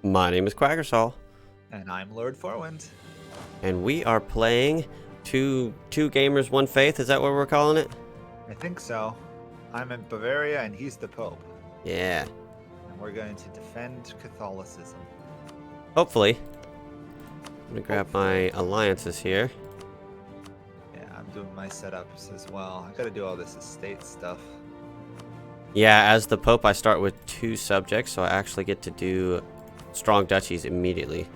My name is Quagersall, And I'm Lord Forwind. and we are playing two gamers, one faith. Is that what we're calling it? I think so. I'm in Bavaria and he's the Pope. Yeah. And we're going to defend Catholicism. Hopefully. I'm gonna grab my alliances here. Yeah, I'm doing my setups as well. I gotta do all this estate stuff. Yeah, as the Pope, I start with 2 subjects, so I actually get to do strong duchies immediately.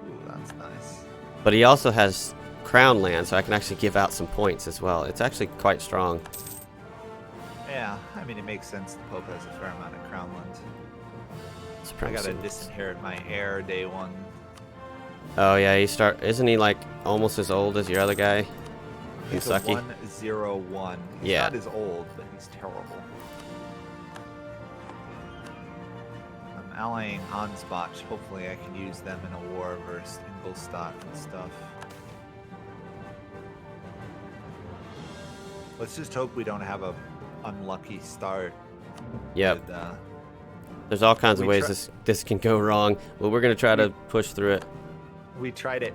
Ooh, that's nice. But he also has crown land, so I can actually give out some points as well. It's actually quite strong. Yeah, I mean, it makes sense. The Pope has a fair amount of crown land. I Supremacy. gotta disinherit my heir day one. Oh yeah, isn't he like almost as old as your other guy? He's a Kentucky? 101. He's Yeah. not as old, but he's terrible. I'm allying Ansbach. Hopefully I can use them in a war versus Ingolstadt and stuff. Let's just hope we don't have a unlucky start. Yep. With, There's all kinds of we ways this can go wrong, but we're gonna try to push through it. we tried it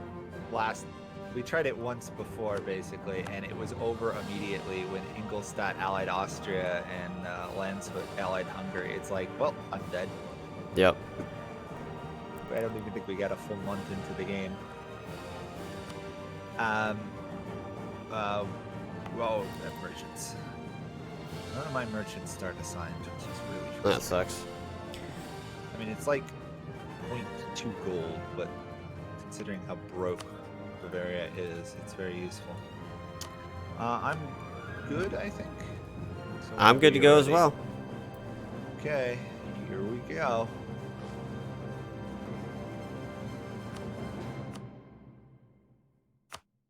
once before, basically, and it was over immediately when Ingolstadt allied Austria and Landshut allied Hungary. It's like, well, I'm dead. Yep. I don't even think we got a full month into the game. Well, merchants. None of my merchants start assigned, which is really That frustrating. sucks. I mean, it's like 0.2 gold, but considering how broke Bavaria is, it's very useful. I'm good, I think. So I'm good to whenever go you're as ready. well. Okay, here we go.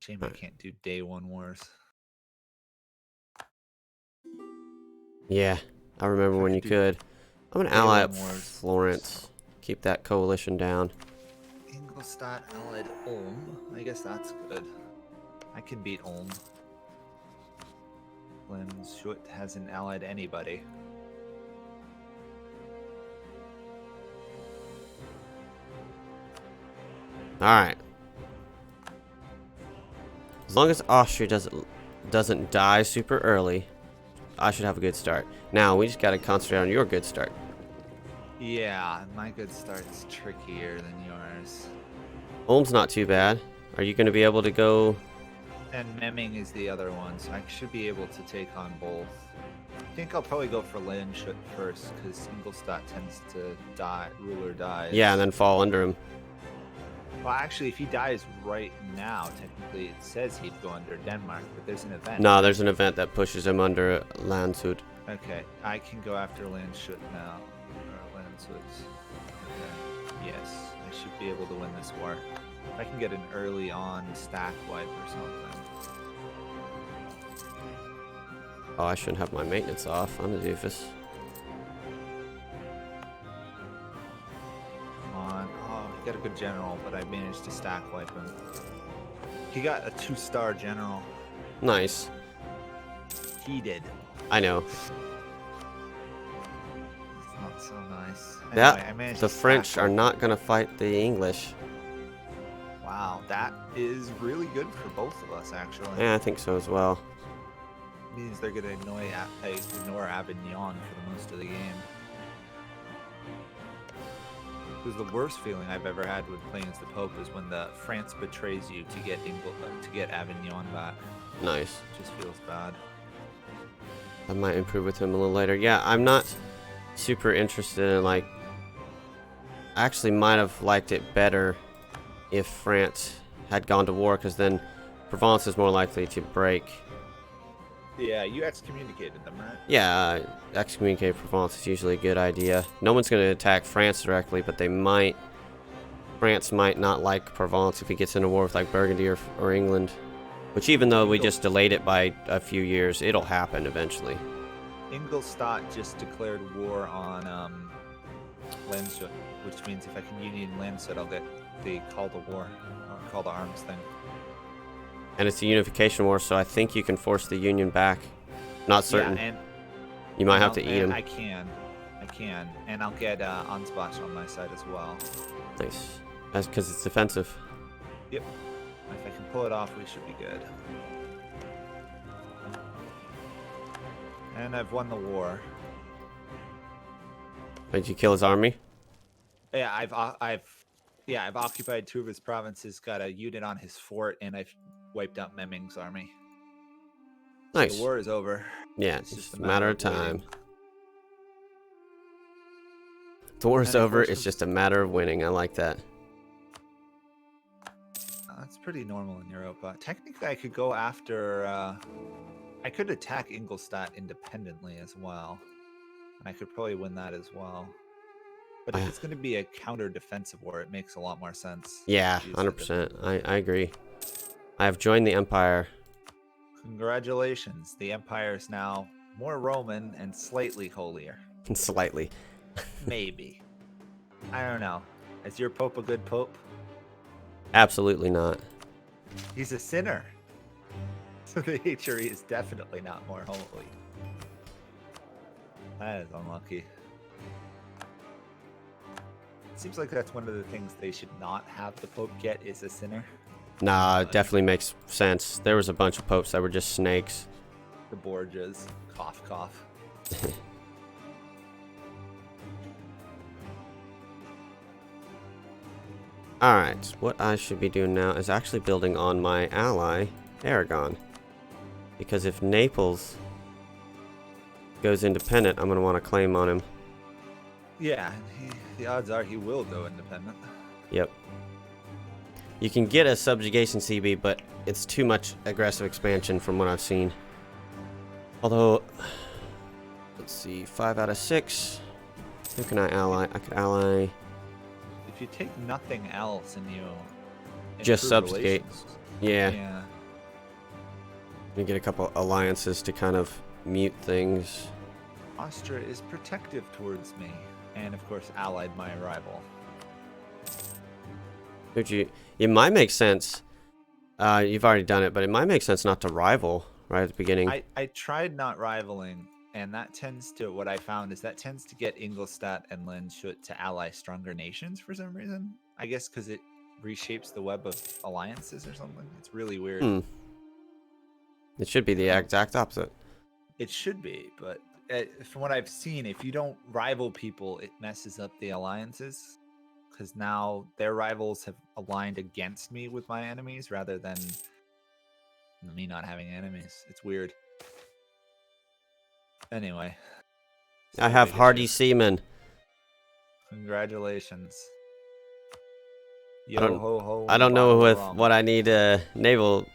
Shame I can't do day one wars. Yeah, I remember I when you could do could. I'm gonna day ally one up wars. Florence. Keep that coalition down. Ingolstadt allied Ulm. I guess that's good. I can beat Ulm. Landshut hasn't allied anybody. Alright. As long as Austria doesn't die super early, I should have a good start. Now, we just gotta concentrate on your good start. Yeah, my good start's trickier than yours. Ulm's not too bad. Are you gonna be able to go... And Memming is the other one, so I should be able to take on both. I think I'll probably go for Landshut first, because Ingolstadt tends to die, ruler dies. Yeah, and then fall under him. Well, actually, if he dies right now, technically it says he'd go under Denmark, but there's an event. No, there's an event that pushes him under Landshut. Okay, I can go after Landshut now. Or Landshut. Okay. Yes, I should be able to win this war. If I can get an early on stack wipe or something. Oh, I shouldn't have my maintenance off. I'm a doofus. Come on. Oh, he got a good general, but I managed to stack wipe him. He got a 2-star general. Nice. He did. I know. It's not so nice. That Anyway, I managed the to French stack are wipe. not gonna fight the English. Wow, that is really good for both of us, actually. Yeah, I think so as well. Means they're gonna ignore Avignon for the most of the game. It was the worst feeling I've ever had with playing as the Pope is when the France betrays you to get Avignon back. Nice. It just feels bad. I might improve with him a little later. Yeah, I'm not super interested in, like... I actually might have liked it better if France had gone to war, because then Provence is more likely to break. Yeah, you excommunicated them, right? Yeah, excommunicate Provence is usually a good idea. No one's going to attack France directly, but they might... France might not like Provence if he gets into war with, like, Burgundy or England. Which, even though we just delayed it by a few years, it'll happen eventually. Ingolstadt just declared war on Landshut, which means if I can union Landshut, I'll get the call to war, or call to arms thing. And it's a unification war, so I think you can force the Union back. Not certain. Yeah, and You might have to eat him. I can. I can, and I'll get Ansbach on my side as well. Nice. That's because it's defensive. Yep. If I can pull it off, we should be good. And I've won the war. Did you kill his army? Yeah, I've occupied 2 of his provinces, got a unit on his fort, and I've wiped out Memming's army. Nice. So the war is over. Yeah, it's just a matter of time. waiting. The war is And of over. course It's just a matter of winning. I like that. That's pretty normal in Europa. Technically, I could go after. I could attack Ingolstadt independently as well, and I could probably win that as well. But if it's going to be a counter-defensive war, it makes a lot more sense. Yeah, 100%. I agree. I have joined the Empire. Congratulations. The Empire is now more Roman and slightly holier. Slightly. Maybe. I don't know. Is your Pope a good Pope? Absolutely not. He's a sinner. So the HRE is definitely not more holy. That is unlucky. Seems like that's one of the things they should not have the Pope get is a sinner. Nah, it definitely makes sense. There was a bunch of popes that were just snakes. The Borgias. Cough, cough. Alright, what I should be doing now is actually building on my ally, Aragon. Because if Naples goes independent, I'm going to want to claim on him. Yeah, the odds are he will go independent. Yep. You can get a subjugation CB, but it's too much aggressive expansion from what I've seen. Although, let's see, 5 out of 6. Who can I ally? I could ally... If you take nothing else and you just improve subjugate. relations, Yeah. yeah. You get a couple alliances to kind of mute things. Austria is protective towards me, and of course allied my rival. It might make sense. You've already done it, but it might make sense not to rival right at the beginning. I tried not rivaling, and that tends to, what I found is that tends to get Ingolstadt and Landshut to ally stronger nations for some reason. I guess because it reshapes the web of alliances or something. It's really weird. It should be the exact opposite. It should be, but from what I've seen, if you don't rival people, it messes up the alliances. Because now their rivals have aligned against me with my enemies rather than me not having enemies. It's weird. Anyway. I have hardy seamen. Congratulations. I don't know with what I need a naval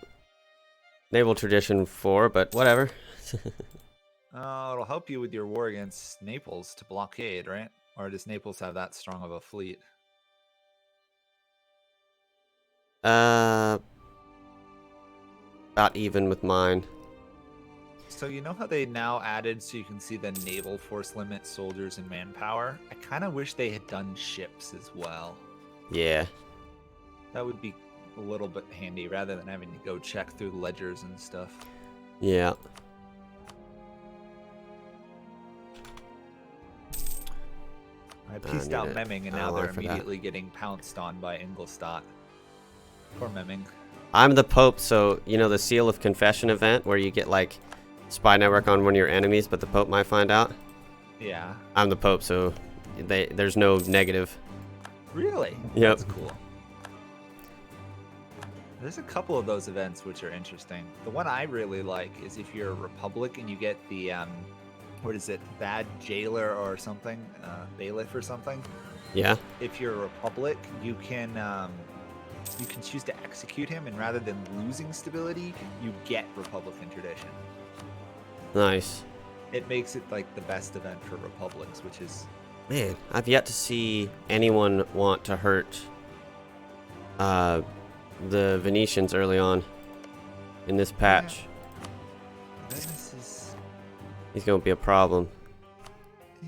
tradition for, but whatever. It'll help you with your war against Naples to blockade, right? Or does Naples have that strong of a fleet? About even with mine. So you know how they now added so you can see the naval force limit, soldiers, and manpower? I kind of wish they had done ships as well. Yeah. That would be a little bit handy rather than having to go check through the ledgers and stuff. Yeah. I pieced out Memming, and now they're immediately getting pounced on by Ingolstadt. Poor Memming. I'm the Pope, so you know the Seal of Confession event where you get like spy network on one of your enemies, but the Pope might find out? Yeah. I'm the Pope, so there's no negative. Really? Yep. That's cool. There's a couple of those events which are interesting. The one I really like is if you're a Republic and you get the, what is it, bad jailer or something, bailiff or something. Yeah. If you're a Republic, you can choose to execute him, and rather than losing stability, you get Republican tradition. Nice. It makes it like the best event for Republics, which is... Man, I've yet to see anyone want to hurt the Venetians early on in this patch. Yeah. This He's going to be a problem.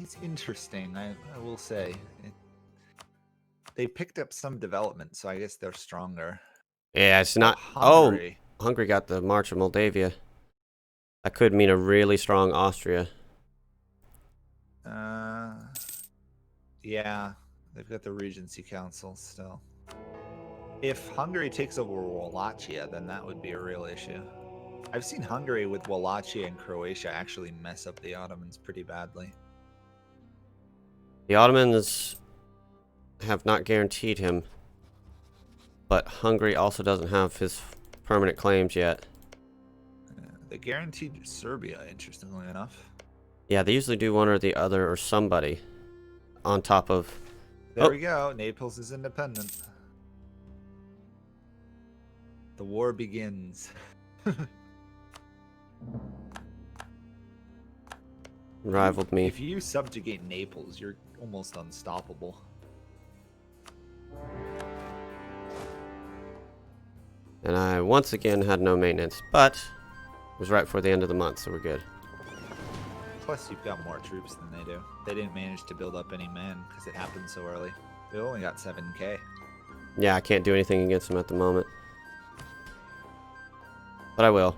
It's interesting, I will say. They picked up some development, so I guess they're stronger. Yeah, it's not... Hungary. Oh, Hungary got the March of Moldavia. That could mean a really strong Austria. Yeah, they've got the Regency Council still. If Hungary takes over Wallachia, then that would be a real issue. I've seen Hungary with Wallachia and Croatia actually mess up the Ottomans pretty badly. The Ottomans have not guaranteed him, but Hungary also doesn't have his permanent claims yet. They guaranteed Serbia, interestingly enough. Yeah, they usually do one or the other or somebody on top of... There we go. Naples is independent. The war begins. Rivaled me. If you subjugate Naples, you're almost unstoppable. And I once again had no maintenance, but it was right before the end of the month, so we're good. Plus, you've got more troops than they do. They didn't manage to build up any men because it happened so early. They only got 7k. Yeah, I can't do anything against them at the moment. But I will.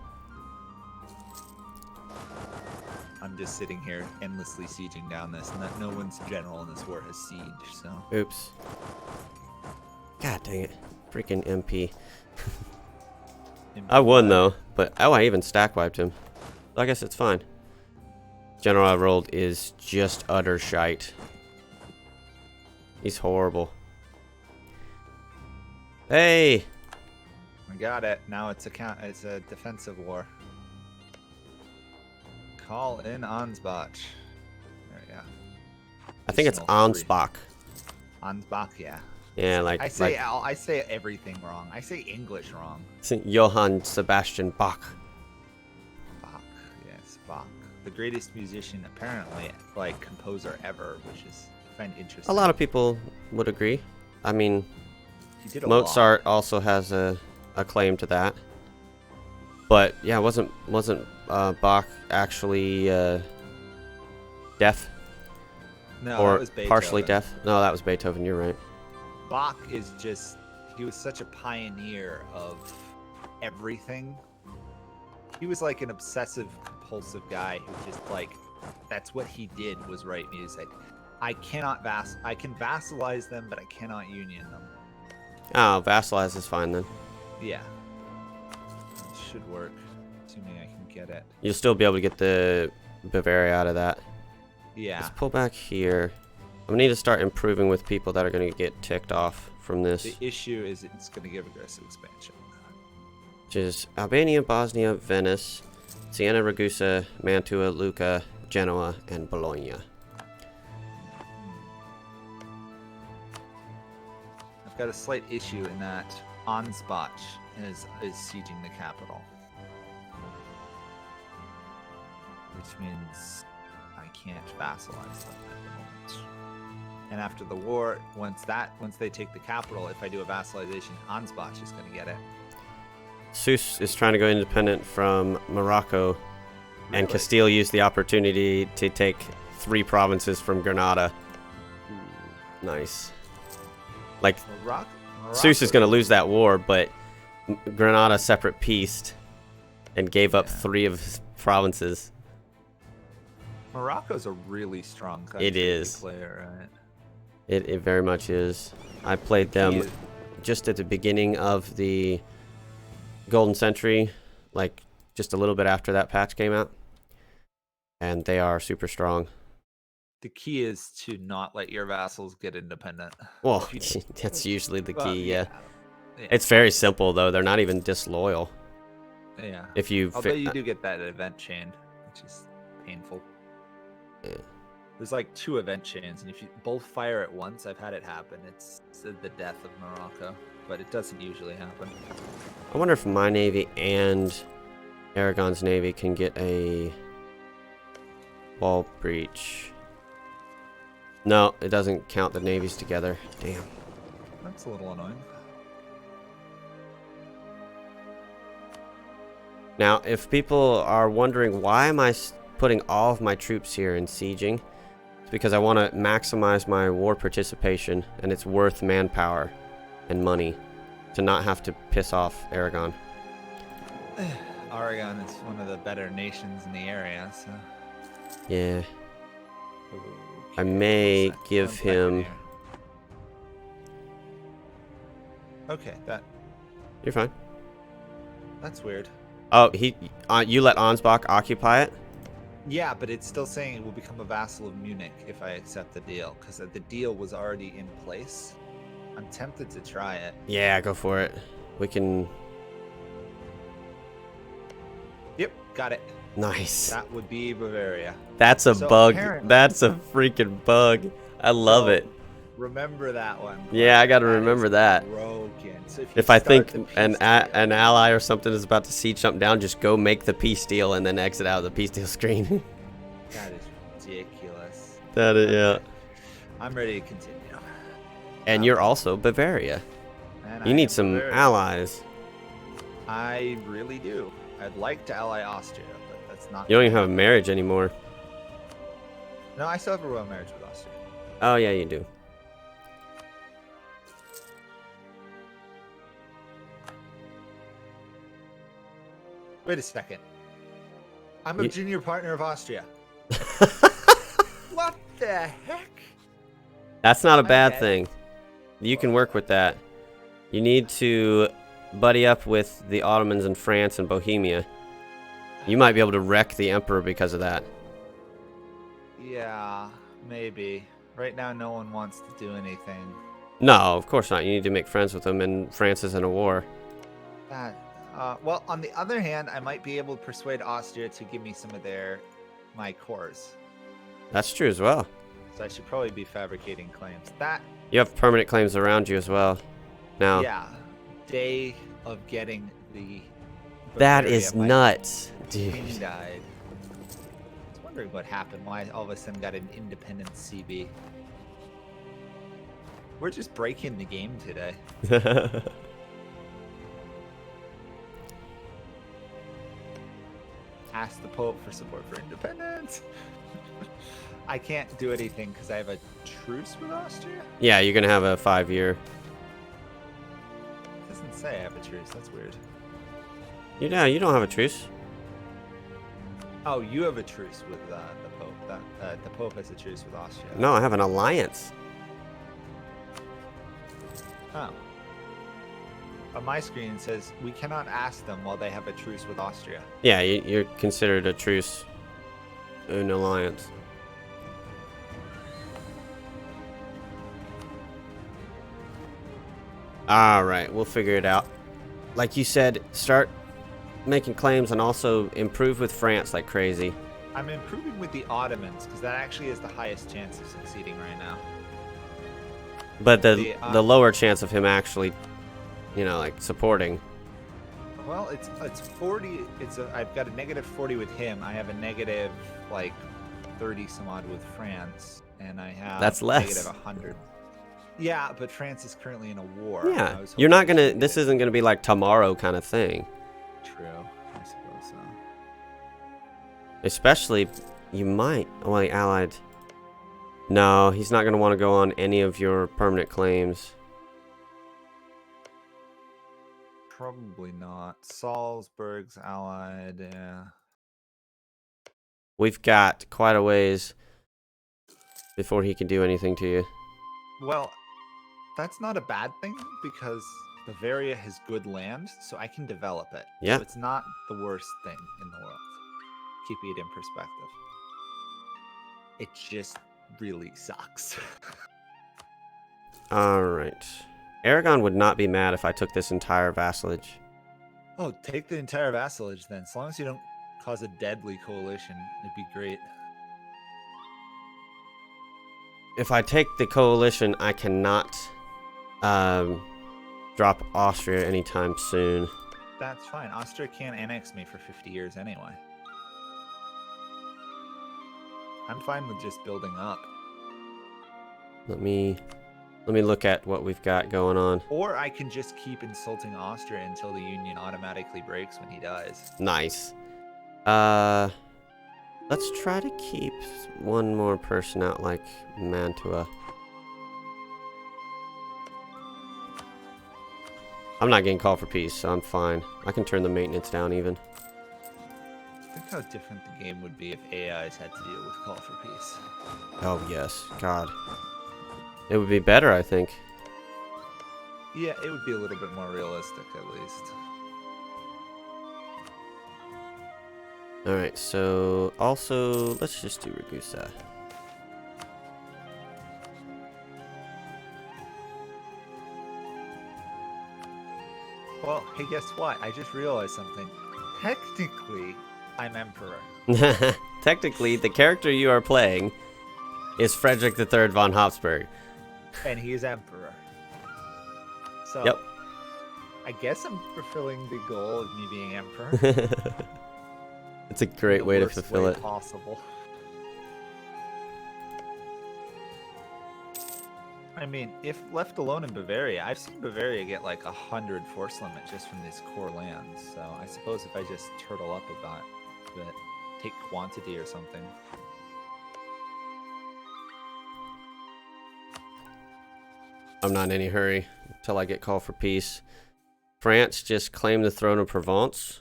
I'm just sitting here endlessly sieging down this, and that no one's general in this war has sieged, so... Oops. God dang it. Freaking MP. I won, though. But, oh, I even stack wiped him. I guess it's fine. General I rolled is just utter shite. He's horrible. Hey! We got it. Now it's a defensive war. Call in Ansbach. There we go. I think it's Additional 3. Ansbach. Ansbach, yeah. Yeah, like... I say everything wrong. I say English wrong. Johann Sebastian Bach. Bach, yes, Bach. The greatest musician, apparently, like, composer ever, which is, I find interesting. A lot of people would agree. I mean, He did a Mozart lot. also has a claim to that. But yeah, wasn't Bach actually deaf No, or that was Beethoven. partially deaf? No, that was Beethoven. You're right. Bach is just, he was such a pioneer of everything. He was like an obsessive compulsive guy who just like, that's what he did, was write music. I can vassalize them, but I cannot union them. Oh, vassalize is fine then. Yeah. It should work, assuming I can get it. You'll still be able to get the Bavaria out of that. Yeah. Let's pull back here. I'm gonna need to start improving with people that are gonna get ticked off from this. The issue is it's going to give aggressive expansion. Which is Albania, Bosnia, Venice, Siena, Ragusa, Mantua, Lucca, Genoa, and Bologna. I've got a slight issue in that Ansbach is sieging the capital. Which means I can't vassalize them at the moment. And after the war, once they take the capital, if I do a vassalization, Ansbach is going to get it. Sus is trying to go independent from Morocco, and Really? Castile used the opportunity to take 3 provinces from Granada. Nice. Like, Morocco Sus is going to lose that war, but Granada separate peaced and gave up 3 of his provinces. Morocco's a really strong country. It is. To play, right? It very much is. I played them just at the beginning of the Golden Century, like just a little bit after that patch came out, and they are super strong. The key is to not let your vassals get independent. Well, that's usually the key, yeah. Yeah. It's very simple, though. They're not even disloyal. Yeah. If you... Although you do get that event chain, which is painful. Yeah. There's like 2 event chains, and if you both fire at once, I've had it happen. It's the death of Morocco, but it doesn't usually happen. I wonder if my navy and Aragon's navy can get a wall breach. No, it doesn't count the navies together. Damn. That's a little annoying. Now, if people are wondering why am I putting all of my troops here in sieging, it's because I want to maximize my war participation, and it's worth manpower and money to not have to piss off Aragon. Aragon is one of the better nations in the area, so... Yeah. I may So, give 1 second him... here. Okay, You're fine. that's weird. Oh, you let Ansbach occupy it? Yeah, but it's still saying it will become a vassal of Munich if I accept the deal, because the deal was already in place. I'm tempted to try it. Yeah, go for it. We can... Yep, got it. Nice. That would be Bavaria. That's a So bug. apparently- That's a freaking bug. I love So, it. Remember that one. Yeah, I gotta That remember is that. Broken. So If I start think the an peace deal- an ally or something is about to siege something down, just go make the peace deal and then exit out of the peace deal screen. That is ridiculous. That is, yeah. I'm ready to continue. And you're also Bavaria. And You I need am some Bavaria. allies. I really do. I'd like to ally Austria, but that's not. You don't even have a marriage anymore. No, I still have a royal marriage with Austria. Oh yeah, you do. Wait a second. I'm a junior partner of Austria. What the heck? That's not a bad Okay. thing. You can work with that. You need to buddy up with the Ottomans in France and Bohemia. You might be able to wreck the emperor because of that. Yeah, maybe. Right now, no one wants to do anything. No, of course not. You need to make friends with them, and France is in a war. That. Well, on the other hand, I might be able to persuade Austria to give me some of my cores. That's true as well. So I should probably be fabricating claims. That. You have permanent claims around you as well. Now, Yeah. Day of getting the. that Bavaria, is my nuts, king dude. died. I was wondering what happened. Why I all of a sudden got an independent CB. We're just breaking the game today. Ask the Pope for support for independence. I can't do anything because I have a truce with Austria. Yeah, you're gonna have a 5-year. It doesn't say I have a truce. That's weird. You don't have a truce. Oh, you have a truce with the Pope. The Pope has a truce with Austria. No, I have an alliance. Oh. On my screen it says we cannot ask them while they have a truce with Austria. Yeah, you're considered a truce, an alliance. All right, we'll figure it out. Like you said, start making claims and also improve with France like crazy. I'm improving with the Ottomans because that actually is the highest chance of succeeding right now. But the lower chance of him actually, like supporting. Well, it's 40. I've got a negative 40 with him. I have a negative like 30 some odd with France, and I have That's less. negative 100. Yeah, but France is currently in a war. Yeah, I was you're not hoping gonna. to This get it. isn't gonna be like tomorrow kind of thing. True. I suppose so. Especially, you might. Well, he allied. No, he's not gonna want to go on any of your permanent claims. Probably not. Salzburg's allied. Yeah. We've got quite a ways before he can do anything to you. Well, that's not a bad thing because Bavaria has good land, so I can develop it. Yeah. So it's not the worst thing in the world. Keeping it in perspective. It just really sucks. All right. Aragon would not be mad if I took this entire vassalage. Oh, take the entire vassalage then. As long as you don't cause a deadly coalition, it'd be great. If I take the coalition, I cannot drop Austria anytime soon. That's fine. Austria can't annex me for 50 years anyway. I'm fine with just building up. Let me look at what we've got going on. Or I can just keep insulting Austria until the Union automatically breaks when he dies. Nice. Let's try to keep one more person out like Mantua. I'm not getting called for peace, so I'm fine. I can turn the maintenance down even. I think how different the game would be if AIs had to deal with Call for Peace. Oh, yes. God. It would be better, I think. Yeah, it would be a little bit more realistic, at least. Alright, so also, let's just do Ragusa. Well, hey, guess what? I just realized something. Technically, I'm Emperor. Technically, the character you are playing is Frederick III von Habsburg. And he is Emperor. So, Yep. I guess I'm fulfilling the goal of me being Emperor. It's a great way to fulfill it. Possible. I mean, if left alone in Bavaria, I've seen Bavaria get like 100 force limit just from these core lands. So I suppose if I just turtle up about it, take quantity or something. I'm not in any hurry until I get called for peace. France just claimed the throne of Provence.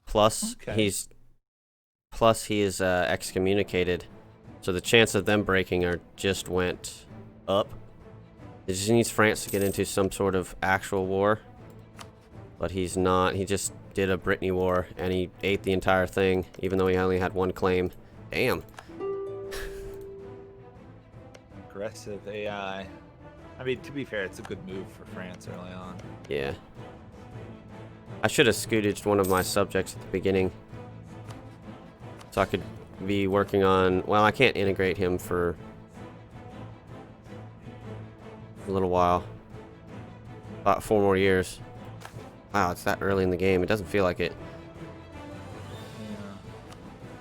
Plus, Okay. he is excommunicated. So the chance of them breaking just went up. It just needs France to get into some sort of actual war. But he's not. He just did a Brittany war, and he ate the entire thing, even though he only had one claim. Damn. Aggressive AI. I mean, to be fair, it's a good move for France early on. Yeah. I should have scooted one of my subjects at the beginning. So I could be working on... Well, I can't integrate him for a little while. About 4 more years. Wow, it's that early in the game. It doesn't feel like it. Yeah.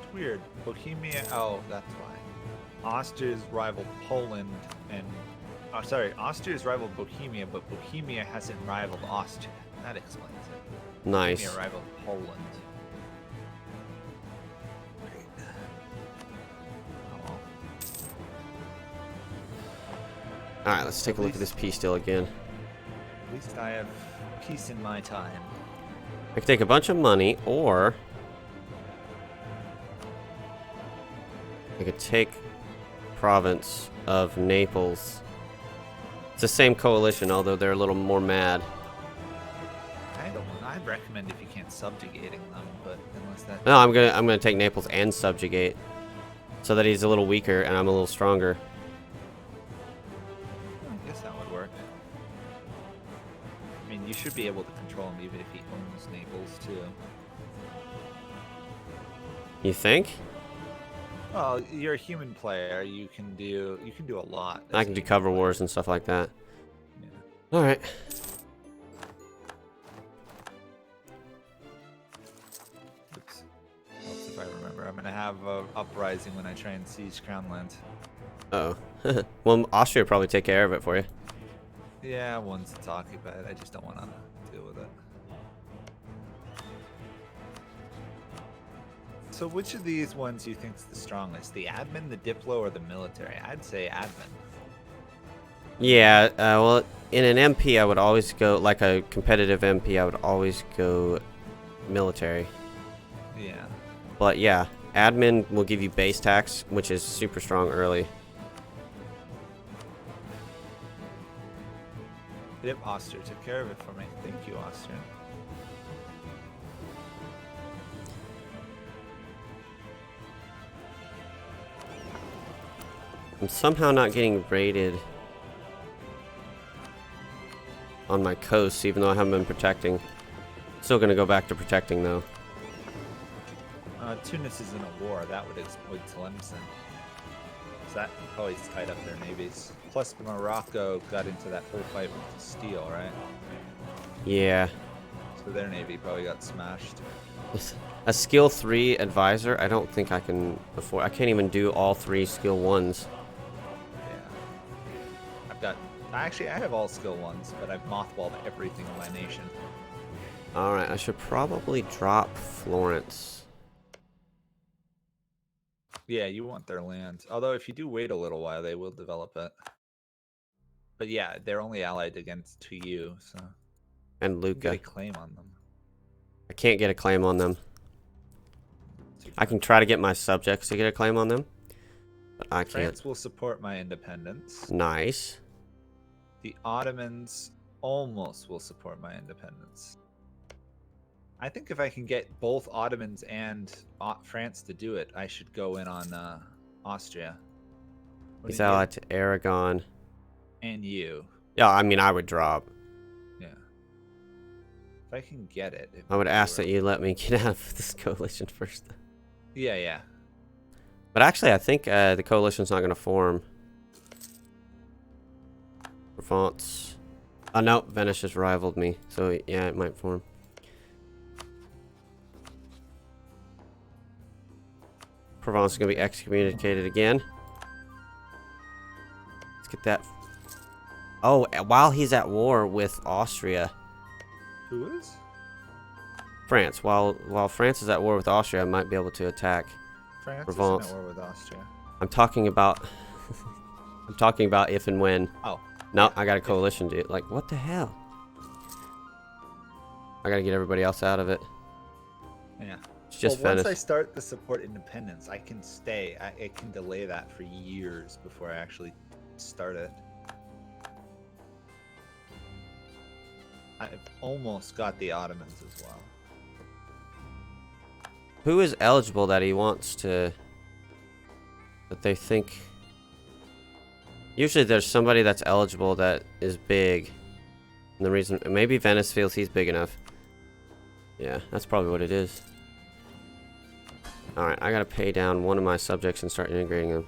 It's weird. Bohemia... Oh, that's why. Austria's rival Poland and... Oh, sorry. Austria's rivaled Bohemia, but Bohemia hasn't rivaled Austria. That explains it. Nice. Bohemia rivaled Poland. Great. Oh, well. Alright, let's take a look at this peace deal again. At least I have peace in my time. I could take a bunch of money, or... I could take province of Naples. It's the same coalition, although they're a little more mad. I'd recommend if you can't subjugating them, but unless that... No, I'm gonna take Naples and subjugate, so that he's a little weaker and I'm a little stronger. I guess that would work. I mean, you should be able to control him even if he owns Naples too. You think? Well, you're a human player. You can do a lot. I can do cover wars and stuff like that. Yeah. All right. Oops. Helps if I remember. I'm gonna have a uprising when I try and siege Crown Land. Uh oh. Well, Austria will probably take care of it for you. Yeah, once it's occupied, I just don't want to deal with it. So which of these ones do you think is the strongest? The admin, the diplo, or the military? I'd say admin. Yeah, well, in an MP, I would always go, like a competitive MP, I would always go military. Yeah. But yeah, admin will give you base tax, which is super strong early. Yep, Austria took care of it for me. Thank you, Austria. I'm somehow not getting raided on my coast, even though I haven't been protecting. Still gonna go back to protecting, though. Tunis is in a war. That would exploit Tlemcen. So that probably tied up their navies. Plus, Morocco got into that whole fight with steel, right? Yeah. So their navy probably got smashed. A skill 3 advisor, I don't think I can afford. I can't even do all 3 skill 1s. Yeah. Actually, I have all skill 1s, but I've mothballed everything in my nation. Alright, I should probably drop Florence. Yeah, you want their land. Although, if you do wait a little while, they will develop it. But yeah, they're only allied to you, so... And You can get Lucca. a claim on them. I can't get a claim on them. too I far. can try to get my subjects to get a claim on them, but I can't. France will support my independence. Nice. The Ottomans almost will support my independence. I think if I can get both Ottomans and France to do it, I should go in on Austria. He's allied to Aragon. And you. Yeah, I mean, I would drop. Yeah. If I can get it. I would ask that you let me get out of this coalition first. Yeah, yeah. But actually, I think the coalition's not going to form. Provence. Oh, no, Venice just rivaled me. So, yeah, it might form. Provence is going to be excommunicated again. Let's get that. Oh, while he's at war with Austria. Who is? France. While France is at war with Austria, I might be able to attack France Provence. isn't at war with Austria. I'm talking about... I'm talking about if and when. Oh. No, I got a coalition, dude. Like, what the hell? I gotta get everybody else out of it. Yeah. It's just well, Venice. once I start the support independence, I can stay. I can delay that for years before I actually start it. I've almost got the Ottomans as well. Who is eligible that he wants to... that they think... Usually there's somebody that's eligible that is big. And the reason... Maybe Venice feels he's big enough. Yeah, that's probably what it is. Alright, I gotta pay down one of my subjects and start integrating them.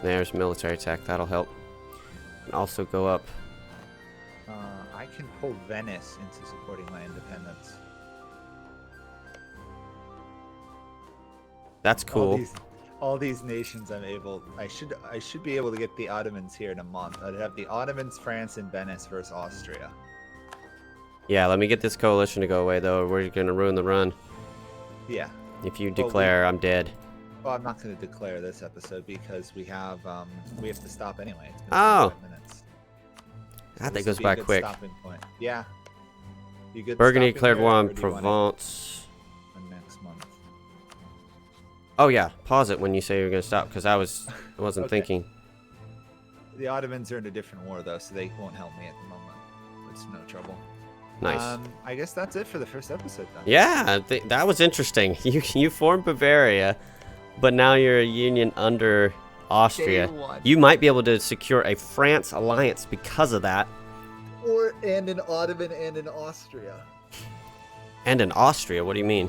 There's military attack, that'll help. And also go up. I can pull Venice into supporting my independence. That's cool. All these nations I'm able. I should be able to get the Ottomans here in a month. I'd have the Ottomans, France, and Venice versus Austria. Yeah, let me get this coalition to go away though, or we're gonna ruin the run. Yeah. If you declare, I'm dead. Well, I'm not going to declare this episode because we have to stop anyway. It's been Oh. 5 minutes. God, that This goes would be a by good quick. stopping point. Yeah. You good Burgundy stopping declared there, war on or do you want it Provence. for next month? Oh yeah, pause it when you say you're gonna stop, because I wasn't Okay. thinking. The Ottomans are in a different war though, so they won't help me at the moment. It's no trouble. Nice. I guess that's it for the first episode then. Yeah, that was interesting. You formed Bavaria, but now you're a union under Austria. Day one. You might be able to secure a France alliance because of that. And an Ottoman and an Austria. And in Austria, what do you mean?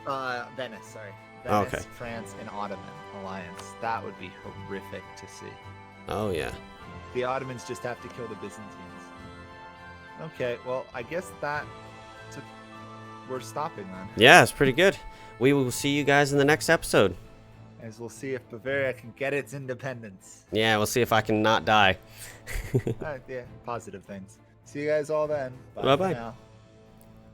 Venice, sorry. Oh, Venice, okay. France, and Ottoman alliance. That would be horrific to see. Oh yeah. The Ottomans just have to kill the Byzantines. Okay, well, I guess we're stopping then. Yeah, it's pretty good. We will see you guys in the next episode. As we'll see if Bavaria can get its independence. Yeah, we'll see if I can not die. Yeah, positive things. See you guys all then. Bye Bye-bye. for now.